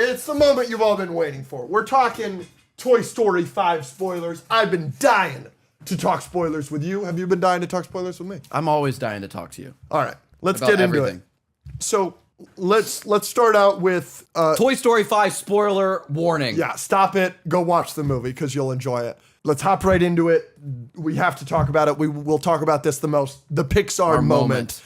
It's the moment you've all been waiting for. We're talking Toy Story 5 spoilers. I've been dying to talk spoilers with you. Have you been dying to talk spoilers with me? I'm always dying to talk to you. All right, let's get into it. So let's start out with Toy Story 5 spoiler warning. Yeah, stop it. Go watch the movie because you'll enjoy it. Let's hop right into it. We have to talk about it. We'll talk about this the Pixar moment.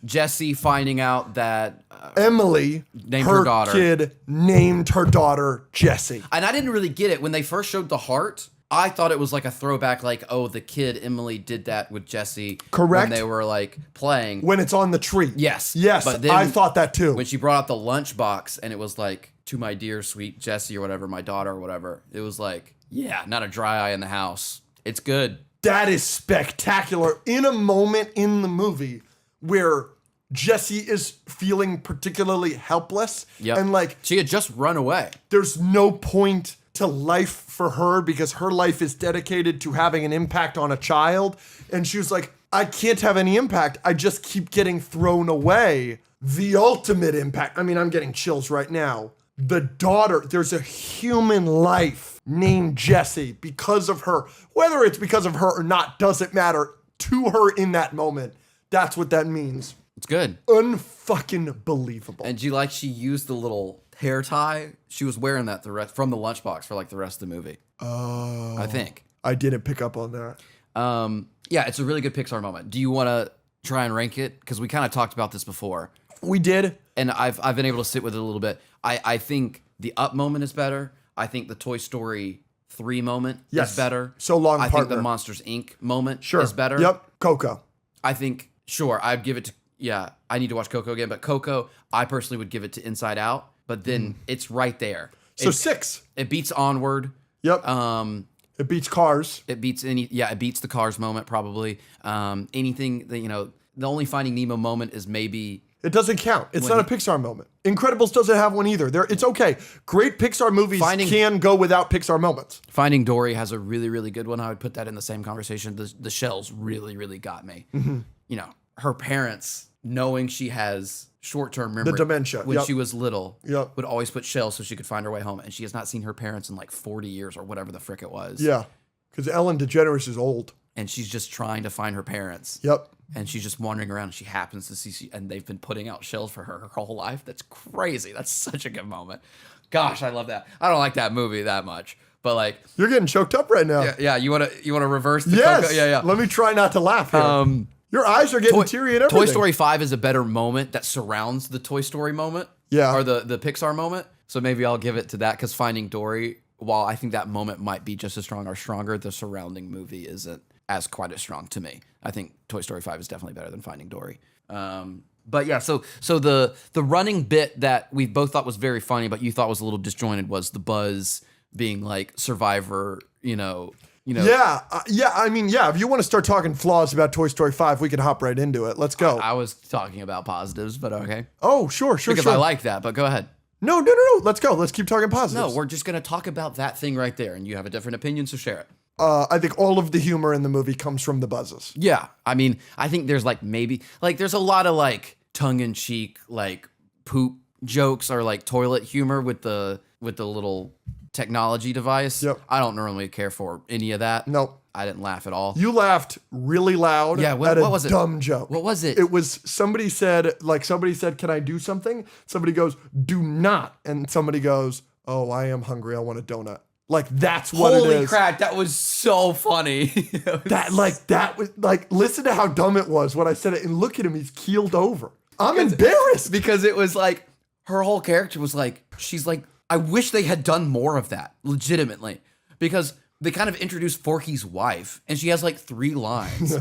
Jessie finding out that Emily, named her daughter. Kid, named her daughter Jessie. And I didn't really get it when they first showed the heart. I thought it was like a throwback, like, oh, the kid Emily did that with Jessie. Correct. When they were like playing. When it's on the tree. Yes. Yes, but then I thought that too. When she brought out the lunchbox and it was like, to my dear sweet Jessie or whatever, my daughter or whatever. It was like, yeah, not a dry eye in the house. It's good. That is spectacular. In a moment in the movie where Jessie is feeling particularly helpless. Yep. And like she had just run away. There's no point to life for her because her life is dedicated to having an impact on a child. And she was like, I can't have any impact. I just keep getting thrown away. The ultimate impact. I mean, I'm getting chills right now. The daughter, there's a human life named Jessie because of her. Whether it's because of her or not doesn't matter to her in that moment. That's what that means. It's good. Unfucking believable. And she used the little hair tie. She was wearing that from the lunchbox for like the rest of the movie. Oh. I think. I didn't pick up on that. Yeah, it's a really good Pixar moment. Do you want to try and rank it? Because we kind of talked about this before. We did. And I've been able to sit with it a little bit. I think the Up moment is better. I think the Toy Story 3 moment is better. So long, I partner. think the Monsters, Inc. moment is better. Yep. Coco. I think, sure, I'd give it to, I need to watch Coco again. But Coco, I personally would give it to Inside Out. But then it's right there. So 6. It beats Onward. Yep. It beats Cars. It beats it beats the Cars moment probably. Anything that, the only Finding Nemo moment is maybe... It doesn't count. It's not a Pixar moment. Incredibles doesn't have one either. It's okay. Great Pixar movies can go without Pixar moments. Finding Dory has a really, really good one. I would put that in the same conversation. The shells really, really got me. Mm-hmm. Her parents, knowing she has short-term memory. The dementia. When she was little, would always put shells so she could find her way home. And she has not seen her parents in like 40 years or whatever the frick it was. Yeah, because Ellen DeGeneres is old. And she's just trying to find her parents. Yep. And she's just wandering around and she happens to see, and they've been putting out shells for her whole life. That's crazy. That's such a good moment. Gosh, I love that. I don't like that movie that much, but like. You're getting choked up right now. Yeah. You want to reverse the Yes. Coco? Yeah. Let me try not to laugh here. Your eyes are getting teary and everything. Toy Story 5 is a better moment that surrounds the Toy Story moment. Yeah. Or the Pixar moment. So maybe I'll give it to that because Finding Dory, while I think that moment might be just as strong or stronger, the surrounding movie isn't as quite as strong to me. I think Toy Story 5 is definitely better than Finding Dory. But yeah, so the running bit that we both thought was very funny, but you thought was a little disjointed was the Buzz being like Survivor, Yeah. I mean, if you want to start talking flaws about Toy Story 5, we can hop right into it. Let's go. I was talking about positives, but okay. Oh, sure. Because I like that, but go ahead. No. Let's go. Let's keep talking positives. No, we're just going to talk about that thing right there, and you have a different opinion, so share it. I think all of the humor in the movie comes from the Buzzes. Yeah. I mean, I think there's there's a lot of like tongue-in-cheek, like poop jokes or like toilet humor with the little technology device. Yep. I don't normally care for any of that. Nope. I didn't laugh at all. You laughed really loud at what was a it? dumb joke. What was it? It was somebody said, can I do something? Somebody goes, do not. And somebody goes, oh, I am hungry. I want a donut. Like, that's what it is. Holy crap, that was so funny. Listen to how dumb it was when I said it, and look at him, he's keeled over. I'm embarrassed. Because it was like, her whole character was like, she's like, I wish they had done more of that, legitimately. Because they kind of introduced Forky's wife, and she has like 3 lines.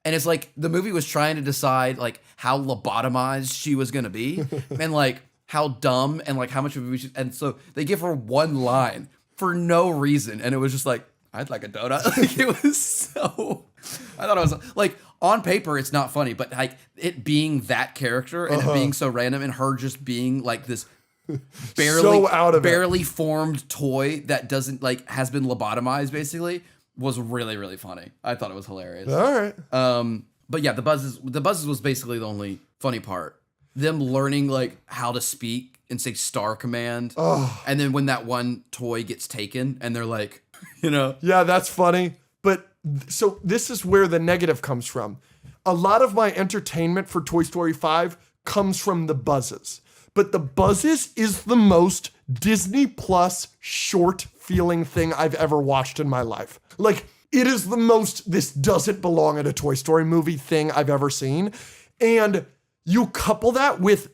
And it's like, the movie was trying to decide like how lobotomized she was gonna be, and like how dumb, and like how much of a movie she, and so they give her 1 line for no reason, and it was just like, I'd like a donut. Like, it was so, I thought it was like, on paper it's not funny, but like it being that character and it being so random and her just being like this barely formed toy that doesn't like has been lobotomized basically was really, really funny. I thought it was hilarious. All right. But yeah, the buzzes was basically the only funny part. them learning like how to speak and say Star Command. Oh. And then when that one toy gets taken and they're like, Yeah, that's funny. But so this is where the negative comes from. A lot of my entertainment for Toy Story 5 comes from the buzzes. But the buzzes is the most Disney Plus short feeling thing I've ever watched in my life. Like, it is the most, this doesn't belong in a Toy Story movie thing I've ever seen. And you couple that with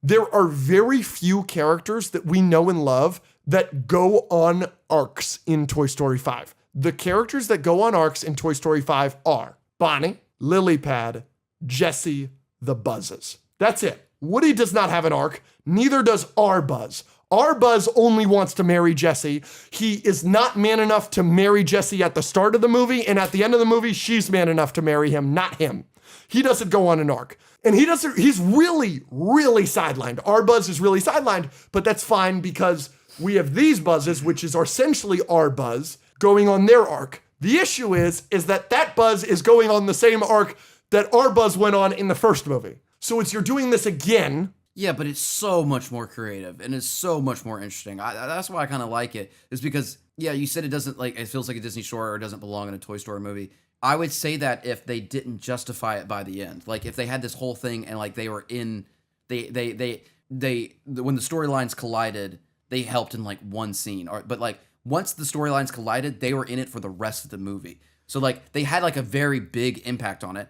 there are very few characters that we know and love that go on arcs in Toy Story 5. The characters that go on arcs in Toy Story 5 are Bonnie, Lily Pad, Jessie, the Buzzes. That's it. Woody does not have an arc. Neither does our Buzz. Our Buzz only wants to marry Jessie. He is not man enough to marry Jessie at the start of the movie, and at the end of the movie, she's man enough to marry him, not him. He doesn't go on an arc. And he's really, really sidelined. Our Buzz is really sidelined, but that's fine because we have these Buzzes, which is essentially our Buzz, going on their arc. The issue is that Buzz is going on the same arc that our Buzz went on in the first movie. So you're doing this again. Yeah, but it's so much more creative and it's so much more interesting. That's why I kind of like it, is because, yeah, you said it feels like a Disney short or it doesn't belong in a Toy Story movie. I would say that if they didn't justify it by the end, like if they had this whole thing and like they were in, when the storylines collided, they helped in like one scene, but like once the storylines collided, they were in it for the rest of the movie. So like they had like a very big impact on it.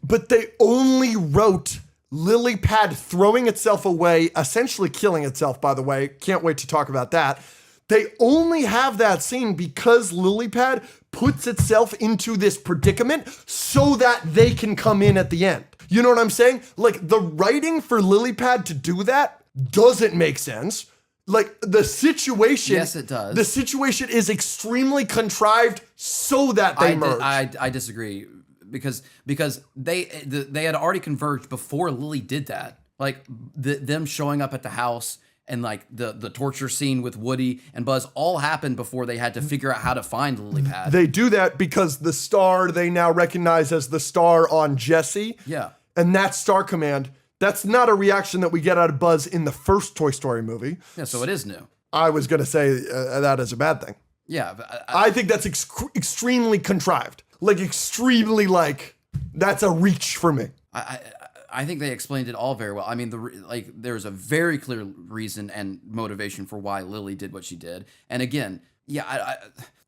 But they only wrote Lily Pad throwing itself away, essentially killing itself, by the way. Can't wait to talk about that. They only have that scene because Lily Pad puts itself into this predicament so that they can come in at the end. You know what I'm saying? Like, the writing for Lily Pad to do that doesn't make sense. Like, the situation... Yes, it does. The situation is extremely contrived so that they merge. I disagree. Because they had already converged before Lily did that. Like them showing up at the house and like the torture scene with Woody and Buzz all happened before they had to figure out how to find Lily Pad. They do that because the star they now recognize as the star on Jessie. Yeah. And that Star Command, that's not a reaction that we get out of Buzz in the first Toy Story movie. Yeah, so it is new. I was going to say that is a bad thing. Yeah. But I think that's extremely contrived. Like, extremely, like, that's a reach for me. I think they explained it all very well. I mean, there's a very clear reason and motivation for why Lily did what she did. And again, yeah,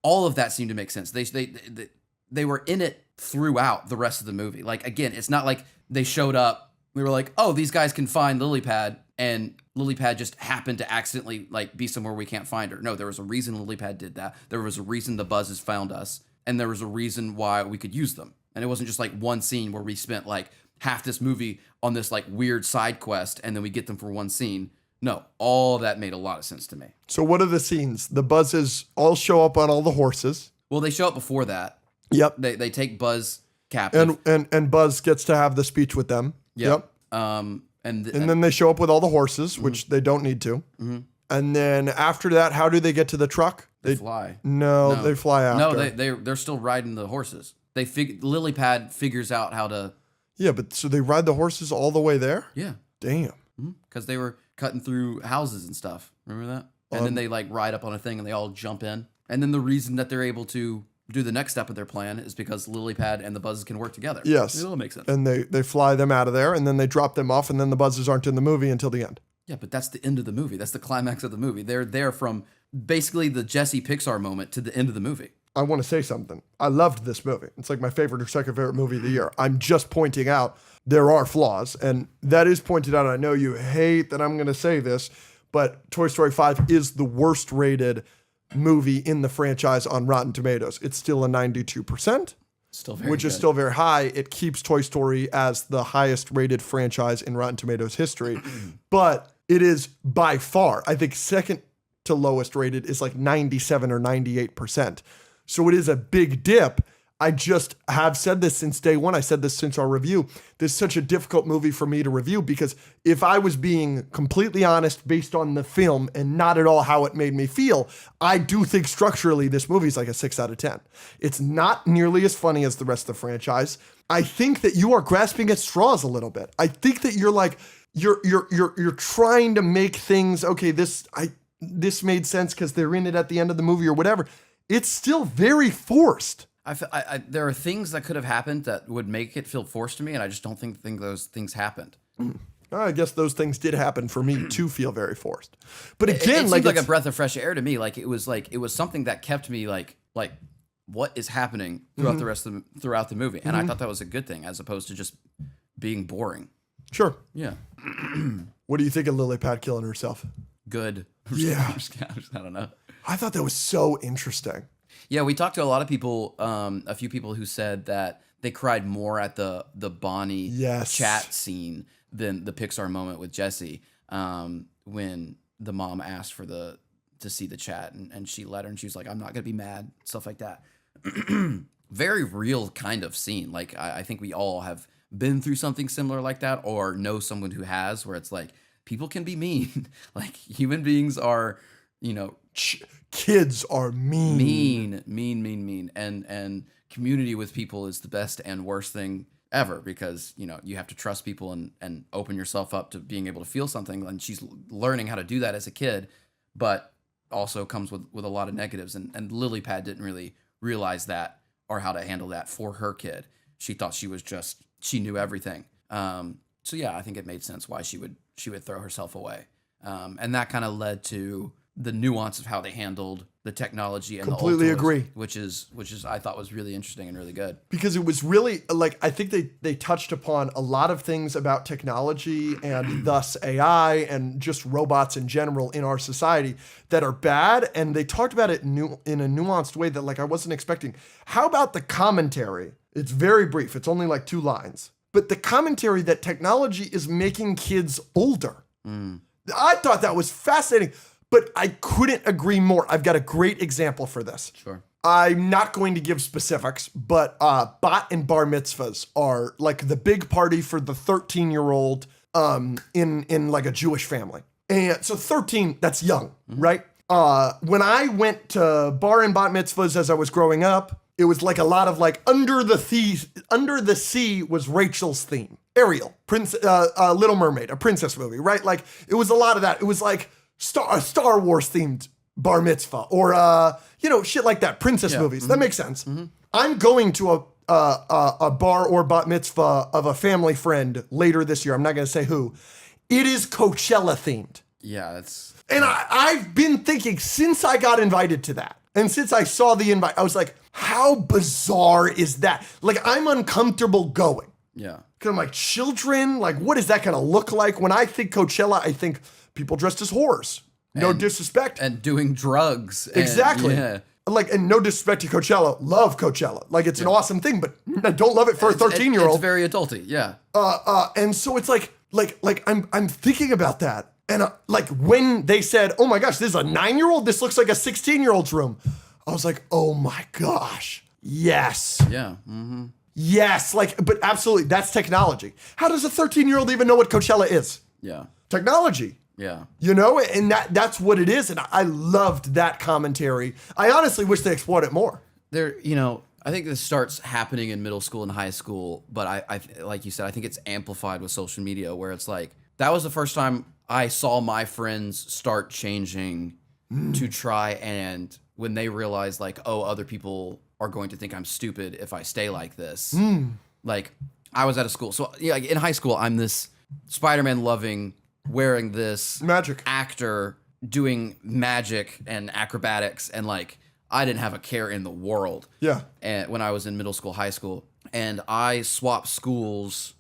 all of that seemed to make sense. They were in it throughout the rest of the movie. Like, again, it's not like they showed up, we were like, oh, these guys can find Lily Pad, and Lily Pad just happened to accidentally like be somewhere we can't find her. No, there was a reason Lily Pad did that. There was a reason the Buzzes found us. And there was a reason why we could use them. And it wasn't just like one scene where we spent like half this movie on this like weird side quest and then we get them for one scene. No, all that made a lot of sense to me. So what are the scenes? The Buzzes all show up on all the horses. Well, they show up before that. Yep. They take Buzz captive. And Buzz gets to have the speech with them. Yep. And then they show up with all the horses, which they don't need to. Mm-hmm. And then after that, how do they get to the truck? They fly. No, they fly after. No, they're still riding the horses. Lily Pad figures out how to. Yeah, but so they ride the horses all the way there? Yeah. Damn. Because they were cutting through houses and stuff. Remember that? And then they like ride up on a thing and they all jump in. And then the reason that they're able to do the next step of their plan is because Lily Pad and the Buzzes can work together. Yes. It all makes sense. And they fly them out of there and then they drop them off and then the Buzzes aren't in the movie until the end. Yeah, but that's the end of the movie. That's the climax of the movie. They're there from basically the Jessie Pixar moment to the end of the movie. I want to say something. I loved this movie. It's like my favorite or second favorite movie of the year. I'm just pointing out there are flaws, and that is pointed out. I know you hate that I'm going to say this, but Toy Story 5 is the worst rated movie in the franchise on Rotten Tomatoes. It's still a 92%. Which is still very high. It keeps Toy Story as the highest rated franchise in Rotten Tomatoes history. But it is by far, I think second to lowest rated is like 97 or 98%. So it is a big dip. I just have said this since day one. I said this since our review. This is such a difficult movie for me to review because if I was being completely honest based on the film and not at all how it made me feel, I do think structurally this movie is like a 6 out of 10. It's not nearly as funny as the rest of the franchise. I think that you are grasping at straws a little bit. I think that you're like, you're trying to make things, okay, this made sense because they're in it at the end of the movie or whatever. It's still very forced. There are things that could have happened that would make it feel forced to me, and I just don't think those things happened. I guess those things did happen for me to feel very forced. But again, it seemed like a breath of fresh air to me. Like it was something that kept me like what is happening throughout throughout the movie, and I thought that was a good thing as opposed to just being boring. Sure. Yeah. What do you think of Lily Pad killing herself? Good. Yeah. I don't know. I thought that was so interesting. Yeah, we talked to a lot of people, a few people who said that they cried more at the Bonnie chat scene than the Pixar moment with Jessie when the mom asked to see the chat and she let her and she was like, I'm not going to be mad, stuff like that. Very real kind of scene. Like, I think we all have been through something similar like that or know someone who has where it's like, people can be mean. Like, human beings are, kids are mean. Mean. And community with people is the best and worst thing ever because, you have to trust people and open yourself up to being able to feel something. And she's learning how to do that as a kid, but also comes with a lot of negatives. And Lily Pad didn't really realize that or how to handle that for her kid. She thought she knew everything. So yeah, I think it made sense why she would throw herself away. And that kind of led to the nuance of how they handled the technology and completely agree, which is I thought was really interesting and really good because it was really like I think they touched upon a lot of things about technology and thus AI and just robots in general in our society that are bad, and they talked about it in a nuanced way that like I wasn't expecting. How about the commentary? It's very brief. It's only like 2 lines, but the commentary that technology is making kids older. I thought that was fascinating. But I couldn't agree more. I've got a great example for this. Sure. I'm not going to give specifics, but bat and bar mitzvahs are like the big party for the 13-year-old in like a Jewish family. And so 13, that's young, right? When I went to bar and bat mitzvahs as I was growing up, it was like a lot of like Under the Sea was Rachel's theme. Ariel, Little Mermaid, a princess movie, right? Like it was a lot of that. It was like a Star Wars themed bar mitzvah or shit like that, princess movies. That makes sense. I'm going to a bar or bat mitzvah of a family friend later this year. I'm not going to say who. It is Coachella themed. Yeah, that's... And I've been thinking since I got invited to that and since I saw the invite, I was like, how bizarre is that? Like, I'm uncomfortable going. Yeah. Because I'm like, children, like, what is that going to look like? When I think Coachella, I think people dressed as whores. No disrespect. And doing drugs. Exactly. Yeah. Like, and no disrespect to Coachella. Love Coachella. Like, it's an awesome thing, but I don't love it for a 13-year-old. It's very adulty, yeah. And so it's like I'm thinking about that. And like when they said, oh my gosh, this is a 9-year-old? This looks like a 16-year-old's room. I was like, oh my gosh. Yes. Yeah. Mm-hmm. Yes. Like, but absolutely, that's technology. How does a 13-year-old even know what Coachella is? Yeah. Technology. Yeah. And that's what it is. And I loved that commentary. I honestly wish they explored it more. I think this starts happening in middle school and high school, but I like you said, I think it's amplified with social media where it's like, that was the first time I saw my friends start changing to try and when they realize like, oh, other people are going to think I'm stupid if I stay like this. Like I was at a school. So yeah, like in high school, I'm this Spider-Man loving, wearing this magic actor doing magic and acrobatics. And like, I didn't have a care in the world. Yeah. And when I was in middle school, high school, and I swapped schools.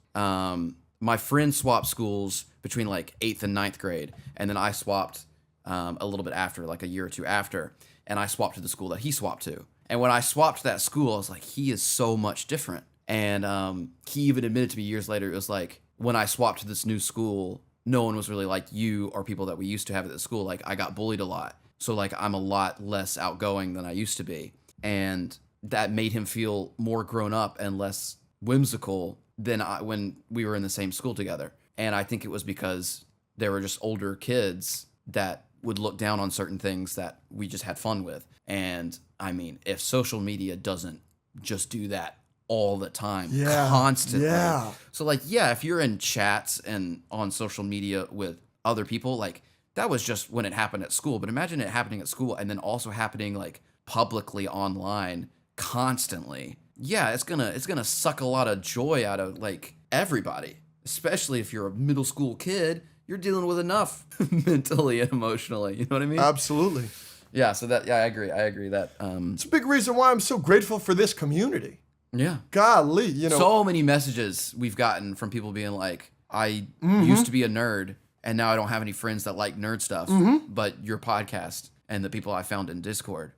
My friend swapped schools between like 8th and 9th grade. And then I swapped a little bit after, like a year or two after. And I swapped to the school that he swapped to. And when I swapped to that school, I was like, he is so much different. And he even admitted to me years later, it was like, when I swapped to this new school, no one was really like you or people that we used to have at the school. Like I got bullied a lot. So like I'm a lot less outgoing than I used to be. And that made him feel more grown up and less whimsical than when we were in the same school together. And I think it was because there were just older kids that would look down on certain things that we just had fun with. And I mean, if social media doesn't just do that all the time, constantly. Yeah. So like, yeah, if you're in chats and on social media with other people, like that was just when it happened at school. But imagine it happening at school and then also happening like publicly online constantly. Yeah, it's gonna suck a lot of joy out of like everybody, especially if you're a middle school kid. You're dealing with enough mentally and emotionally. You know what I mean? Absolutely. Yeah. So that, yeah, I agree that. It's a big reason why I'm so grateful for this community. Yeah. Golly, you know. So many messages we've gotten from people being like, I used to be a nerd and now I don't have any friends that like nerd stuff, but your podcast and the people I found in Discord,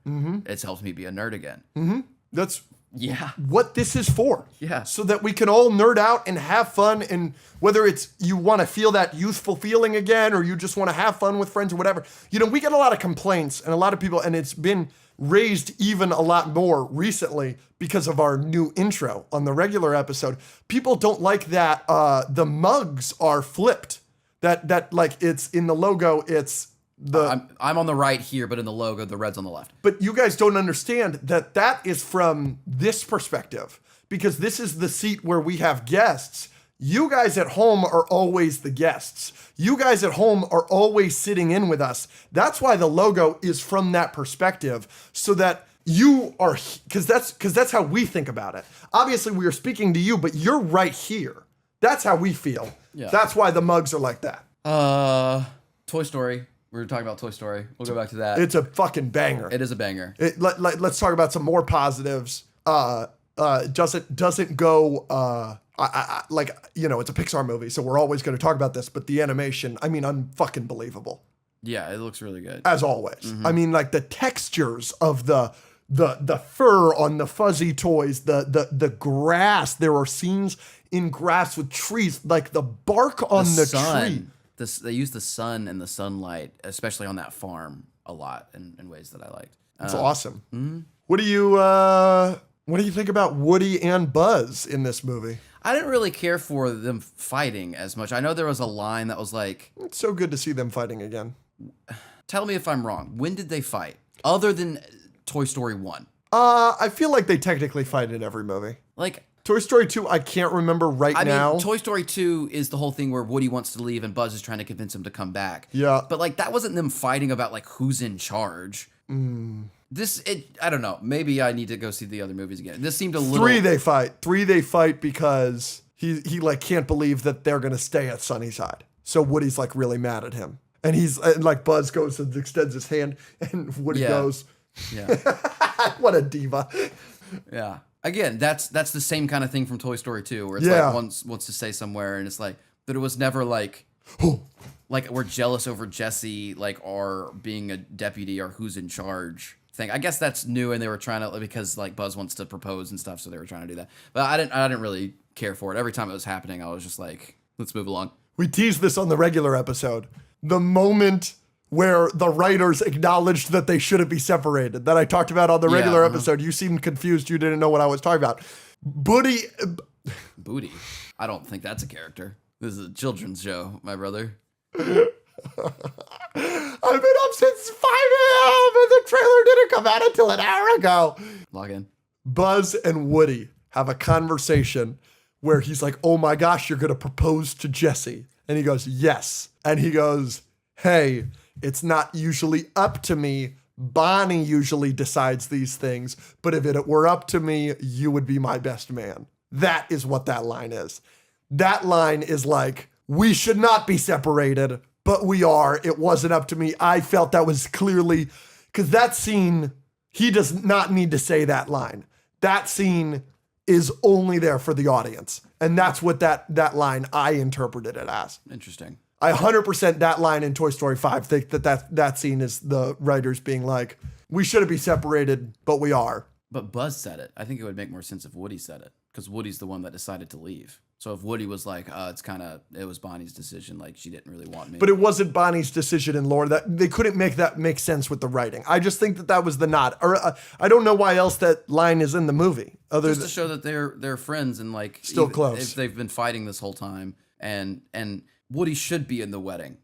it's helped me be a nerd again. That's Yeah. what this is for. Yeah. So that we can all nerd out and have fun. And whether it's you want to feel that youthful feeling again or you just want to have fun with friends or whatever. You know, we get a lot of complaints and a lot of people, and it's been raised even a lot more recently because of our new intro on the regular episode. People don't like that the mugs are flipped. That like it's in the logo, it's I'm on the right here, but in the logo, the red's on the left. But you guys don't understand that is from this perspective, because this is the seat where we have guests. You guys at home are always the guests. You guys at home are always sitting in with us. That's why the logo is from that perspective, so that you are, because that's how we think about it. Obviously, we are speaking to you, but you're right here. That's how we feel. Yeah. That's why the mugs are like that. Toy Story. We were talking about Toy Story. We'll go back to that. It's a fucking banger. It is a banger. Let's talk about some more positives. Doesn't go like, you know, it's a Pixar movie, so we're always going to talk about this. But the animation, I mean, unfucking believable. Yeah, it looks really good. As always. I mean, like the textures of the fur on the fuzzy toys, the grass. There are scenes in grass with trees, like the bark on the tree. They use the sun and the sunlight, especially on that farm, a lot in ways that I liked. It's awesome. What do you think about Woody and Buzz in this movie? I didn't really care for them fighting as much. I know there was a line that was like, It's so good to see them fighting again. tell me if I'm wrong. When did they fight? Other than Toy Story 1. I feel like they technically fight in every movie. Like, Toy Story 2, I can't remember now. I mean, Toy Story 2 is the whole thing where Woody wants to leave and Buzz is trying to convince him to come back. Yeah. But like, that wasn't them fighting about like who's in charge. I don't know. Maybe I need to go see the other movies again. This seemed a little. 3 they fight because he like can't believe that they're gonna stay at Sunnyside. So Woody's like really mad at him, and like Buzz goes and extends his hand, and Woody goes, Yeah. "What a diva." Yeah. Again, that's the same kind of thing from Toy Story 2, where it's like wants to say somewhere, and it's like that. It was never like, like we're jealous over Jesse, like or being a deputy or who's in charge thing. I guess that's new, and they were trying to, because like Buzz wants to propose and stuff, so they were trying to do that. But I didn't really care for it. Every time it was happening, I was just like, let's move along. We teased this on the regular episode. The moment where the writers acknowledged that they shouldn't be separated, that I talked about on the regular episode. You seemed confused. You didn't know what I was talking about. Booty. I don't think that's a character. This is a children's show, my brother. I've been up since 5 a.m. and the trailer didn't come out until an hour ago. Log in. Buzz and Woody have a conversation where he's like, "Oh my gosh, you're going to propose to Jesse." And he goes, "Yes." And he goes, "Hey, it's not usually up to me. Bonnie usually decides these things. But if it were up to me, you would be my best man." That is what that line is. That line is like, we should not be separated, but we are. It wasn't up to me. I felt that was clearly, because that scene, he does not need to say that line. That scene is only there for the audience. And that's what that line, I interpreted it as. Interesting. I 100% that line in Toy Story 5 think that scene is the writers being like, we shouldn't be separated, but we are. But Buzz said it. I think it would make more sense if Woody said it, because Woody's the one that decided to leave. So if Woody was like, it was Bonnie's decision, like she didn't really want me. But it wasn't Bonnie's decision in lore. That they couldn't make that make sense with the writing. I just think that was the nod. Or I don't know why else that line is in the movie. Just to show that they're friends and like still close. If they've been fighting this whole time, and Woody should be in the wedding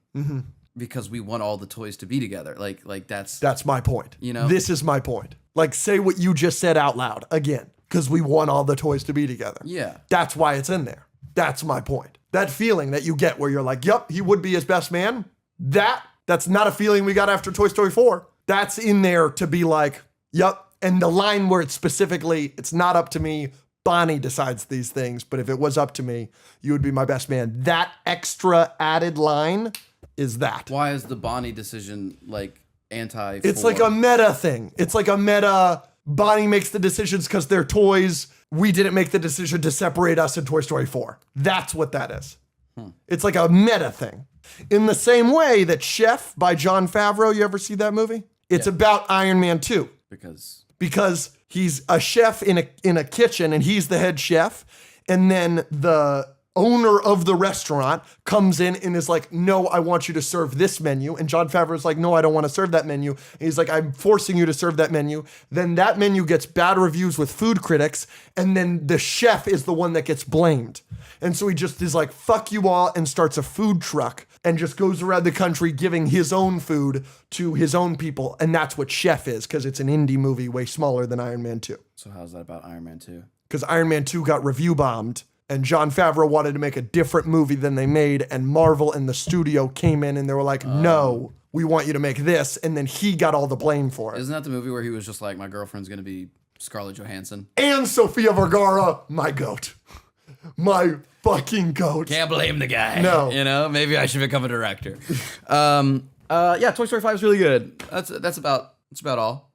because we want all the toys to be together. Like that's my point. You know, this is my point. Like say what you just said out loud again. Because we want all the toys to be together. Yeah. That's why it's in there. That's my point. That feeling that you get where you're like, yep, he would be his best man. That's not a feeling we got after Toy Story 4. That's in there to be like, yep. And the line where it's specifically, it's not up to me. Bonnie decides these things. But if it was up to me, you would be my best man. That extra added line is that. Why is the Bonnie decision like anti? It's like a meta thing. It's like a meta. Bonnie makes the decisions because they're toys. We didn't make the decision to separate us in Toy Story 4. That's what that is. It's like a meta thing. In the same way that Chef by Jon Favreau, you ever see that movie? It's about Iron Man 2. Because he's a chef in a kitchen and he's the head chef. And then the owner of the restaurant comes in and is like, no, I want you to serve this menu. And Jon Favreau's like, no, I don't want to serve that menu. And he's like, I'm forcing you to serve that menu. Then that menu gets bad reviews with food critics. And then the chef is the one that gets blamed. And so he just is like, fuck you all, and starts a food truck and just goes around the country giving his own food to his own people. And that's what Chef is, because it's an indie movie way smaller than Iron Man 2. So how's that about Iron Man 2? Because Iron Man 2 got review bombed. And Jon Favreau wanted to make a different movie than they made, and Marvel and the studio came in and they were like, no, we want you to make this. And then he got all the blame for it. Isn't that the movie where he was just like, my girlfriend's going to be Scarlett Johansson? And Sofia Vergara, my goat. My fucking goat. Can't blame the guy. No. You know, maybe I should become a director. Yeah, Toy Story 5 is really good. That's about all.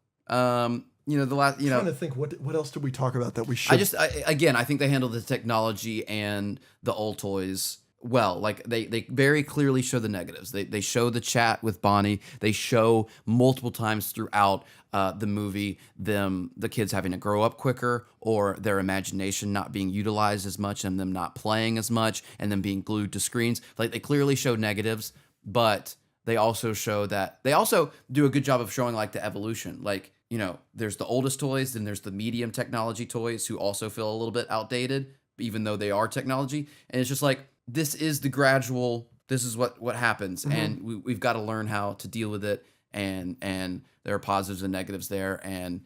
You know, I'm trying to think, what else did we talk about that we should? I think they handled the technology and the old toys well. Like they very clearly show the negatives. They show the chat with Bonnie. They show multiple times throughout the movie the kids having to grow up quicker, or their imagination not being utilized as much, and them not playing as much, and them being glued to screens. Like they clearly show negatives, but they also show that they also do a good job of showing like the evolution. Like, you know, there's the oldest toys, then there's the medium technology toys who also feel a little bit outdated, even though they are technology. And it's just like, this is the gradual, this is what happens. And we've got to learn how to deal with it. And there are positives and negatives there. And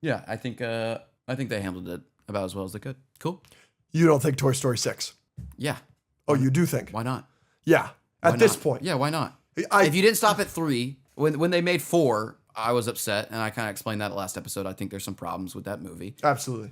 yeah, I think they handled it about as well as they could. Cool. You don't think Toy Story 6? Yeah. Oh, you do think? Why not? Yeah. At this point. Yeah, why not? If you didn't stop at 3, when they made 4, I was upset, and I kind of explained that last episode. I think there's some problems with that movie. Absolutely.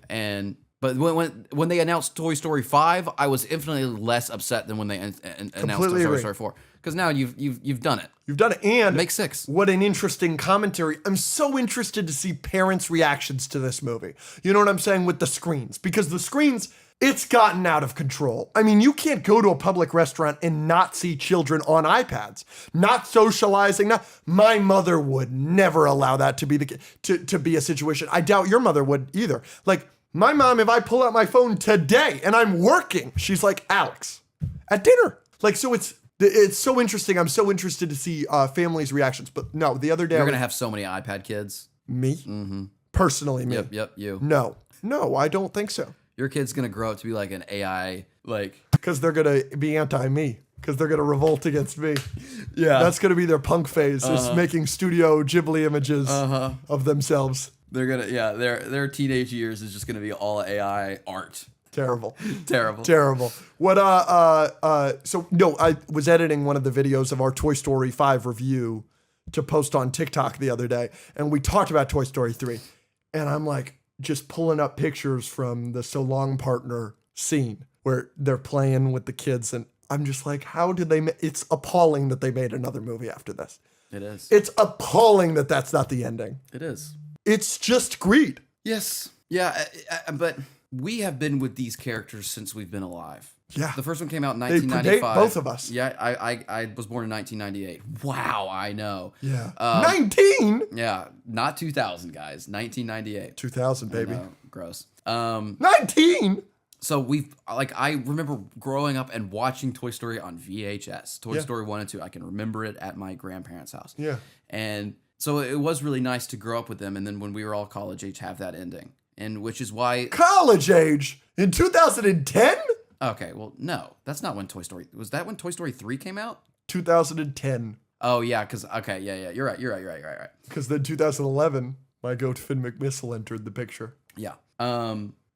But when they announced Toy Story 5, I was infinitely less upset than when they announced Toy Story 4. Because now you've done it. You've done it, and make 6. What an interesting commentary! I'm so interested to see parents' reactions to this movie. You know what I'm saying with the screens, because the screens, it's gotten out of control. I mean, you can't go to a public restaurant and not see children on iPads, not socializing. My mother would never allow that to be to be a situation. I doubt your mother would either. Like my mom, if I pull out my phone today and I'm working, she's like, Alex, at dinner. Like, so it's so interesting. I'm so interested to see families' reactions. But no, the other day you're gonna have so many iPad kids. Me, personally, me. Yep, you. No, I don't think so. Your kid's gonna grow up to be like an AI, like, because they're gonna be anti-me, because they're gonna revolt against me. Yeah, that's gonna be their punk phase, is making Studio Ghibli images of themselves. They're gonna, their teenage years is just gonna be all AI art. Terrible. Terrible. What? So no, I was editing one of the videos of our Toy Story 5 review to post on TikTok the other day, and we talked about Toy Story 3, and I'm like, just pulling up pictures from the So Long Partner scene where they're playing with the kids. And I'm just like, how did they it's appalling that they made another movie after this. It is. It's appalling that that's not the ending. It is. It's just greed. Yes. Yeah. But we have been with these characters since we've been alive. Yeah. The first one came out in They 1995. predate both of us. Yeah. I was born in 1998. Wow. I know. Yeah. 19? Yeah. Not 2000, guys. 1998. 2000, baby. Gross. 19? So I remember growing up and watching Toy Story on VHS. Toy Story 1 and 2. I can remember it at my grandparents' house. Yeah. And so it was really nice to grow up with them. And then when we were all college age, have that ending. And which is why. College age? In 2010? Okay, well, no. That's not when Toy Story. Was that when Toy Story 3 came out? 2010. Oh, yeah. Because, okay, yeah. You're right. Because then 2011, my goat Finn McMissile entered the picture. Yeah.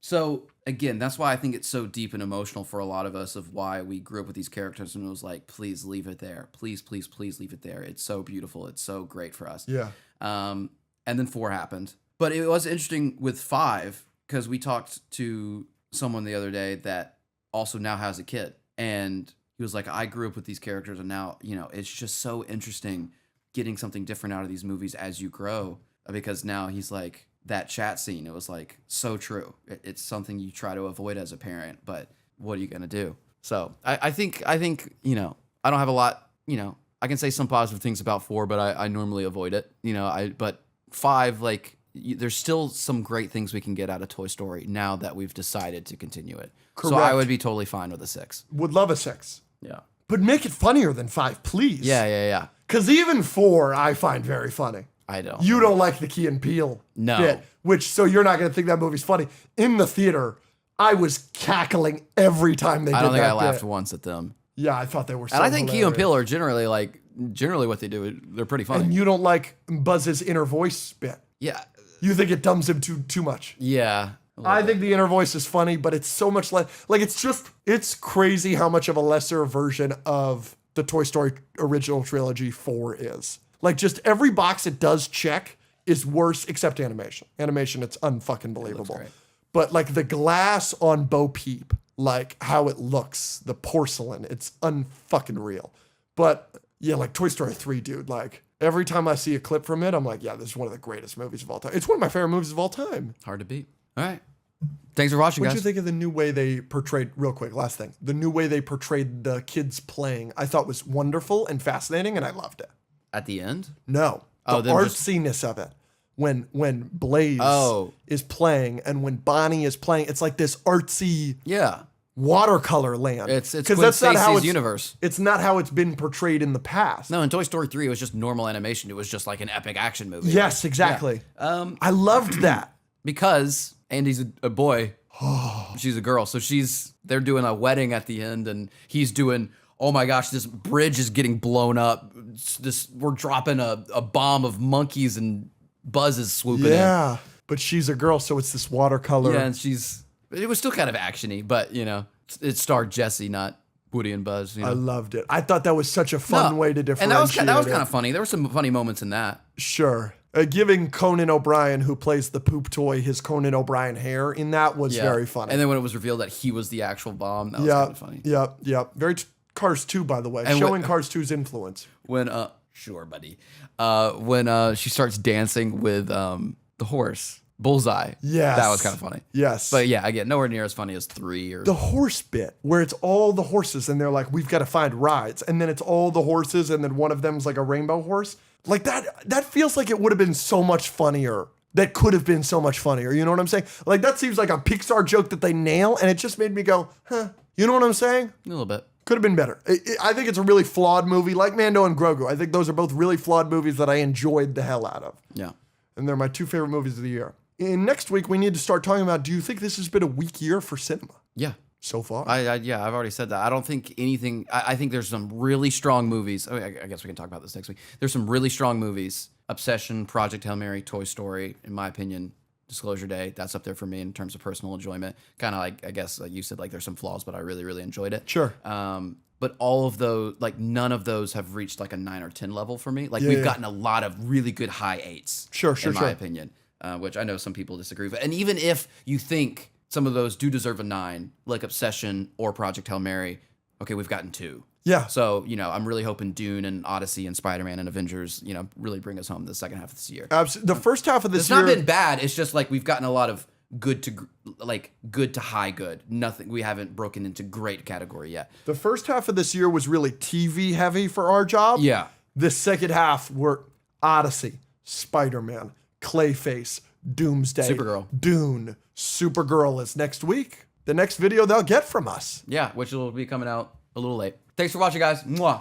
So again, that's why I think it's so deep and emotional for a lot of us of why we grew up with these characters and it was like, please leave it there. Please leave it there. It's so beautiful. It's so great for us. Yeah. And then 4 happened. But it was interesting with 5 because we talked to someone the other day that also now has a kid. And he was like, I grew up with these characters and now, it's just so interesting getting something different out of these movies as you grow. Because now he's like, that chat scene, it was like so true. It's something you try to avoid as a parent, but what are you going to do? So I think, I don't have a lot, I can say some positive things about 4, but I normally avoid it, but 5, like there's still some great things we can get out of Toy Story now that we've decided to continue it. Correct. So I would be totally fine with a 6. Would love a 6. Yeah. But make it funnier than 5, please. Yeah. Because even 4, I find very funny. I don't. You don't like the Key and Peele bit, so you're not going to think that movie's funny. In the theater, I was cackling every time they did that. I don't think I bit. laughed once at them. Yeah, I thought they were so And I think Key hilarious. and Peele are generally what they do, they're pretty funny. And you don't like Buzz's inner voice bit. Yeah. You think it dumbs him too much. Yeah. I think the inner voice is funny, but it's so much less. Like, it's crazy how much of a lesser version of the Toy Story original trilogy 4 is. Like, just every box it does check is worse except animation. Animation, it's unfucking believable. Great. But, like, the glass on Bo Peep, like, how it looks, the porcelain, it's unfucking real. But, yeah, like, Toy Story 3, dude, like, every time I see a clip from it, I'm like, yeah, this is one of the greatest movies of all time. It's one of my favorite movies of all time. Hard to beat. All right. Thanks for watching, What guys. did you think of the new way they portrayed, real quick, last thing, the new way they portrayed the kids playing, I thought was wonderful and fascinating, and I loved it. At the end? No. Oh, The them just- artsiness of it. When Blaze is playing and when Bonnie is playing, it's like this artsy Yeah. watercolor land. It's 'Cause Gwen that's not how Stacy's it's universe. It's not how it's been portrayed in the past. No, in Toy Story 3, it was just normal animation. It was just like an epic action movie. Yes, exactly. I loved that. Because Andy's a boy, she's a girl. So they're doing a wedding at the end, and he's doing, oh my gosh, this bridge is getting blown up. We're dropping a bomb of monkeys and Buzz is swooping in. Yeah, but she's a girl, so it's this watercolor. Yeah, and it was still kind of actiony, but it starred Jesse, not Woody and Buzz. I loved it. I thought that was such a fun way to differentiate. And that was kind of funny. There were some funny moments in that. Sure. Giving Conan O'Brien, who plays the poop toy, his Conan O'Brien hair in that was very funny. And then when it was revealed that he was the actual bomb, that was kind of funny. Yep. Very Cars 2, by the way, And showing Cars 2's influence. When sure, buddy. When she starts dancing with the horse, Bullseye. Yes. That was kind of funny. Yes. But yeah, again, nowhere near as funny as 3 or The horse bit, where it's all the horses, and they're like, we've got to find rides. And then it's all the horses, and then one of them's like a rainbow horse. Like, that feels like it would have been so much funnier. That could have been so much funnier. You know what I'm saying? Like, that seems like a Pixar joke that they nail, and it just made me go, huh. You know what I'm saying? a little bit. Could have been better. I think it's a really flawed movie, like Mando and Grogu. I think those are both really flawed movies that I enjoyed the hell out of. Yeah. And they're my 2 favorite movies of the year. And next week, we need to start talking about, do you think this has been a weak year for cinema Yeah. so far? I've already said that. I don't think anything. I think there's some really strong movies. I guess we can talk about this next week. There's some really strong movies. Obsession, Project Hail Mary, Toy Story. In my opinion, Disclosure Day. That's up there for me in terms of personal enjoyment. Kind of like, I guess like you said, like there's some flaws, but I really, really enjoyed it. Sure. But all of those, like none of those have reached like a 9 or 10 level for me. Like we've gotten a lot of really good high 8s. Sure. In my opinion, which I know some people disagree with. And even if you think some of those do deserve a 9, like Obsession or Project Hail Mary, okay, we've gotten 2. Yeah. So, I'm really hoping Dune and Odyssey and Spider-Man and Avengers, really bring us home the second half of this year. Absolutely. The first half of this It's year. not been bad. It's just like we've gotten a lot of good to high good. Nothing. We haven't broken into great category yet. The first half of this year was really TV heavy for our job. Yeah. The second half were Odyssey, Spider-Man, Clayface, Doomsday, Supergirl. Dune, Supergirl is next week. the next video they'll get from us. Yeah, which will be coming out a little late. Thanks for watching, guys. Mwah.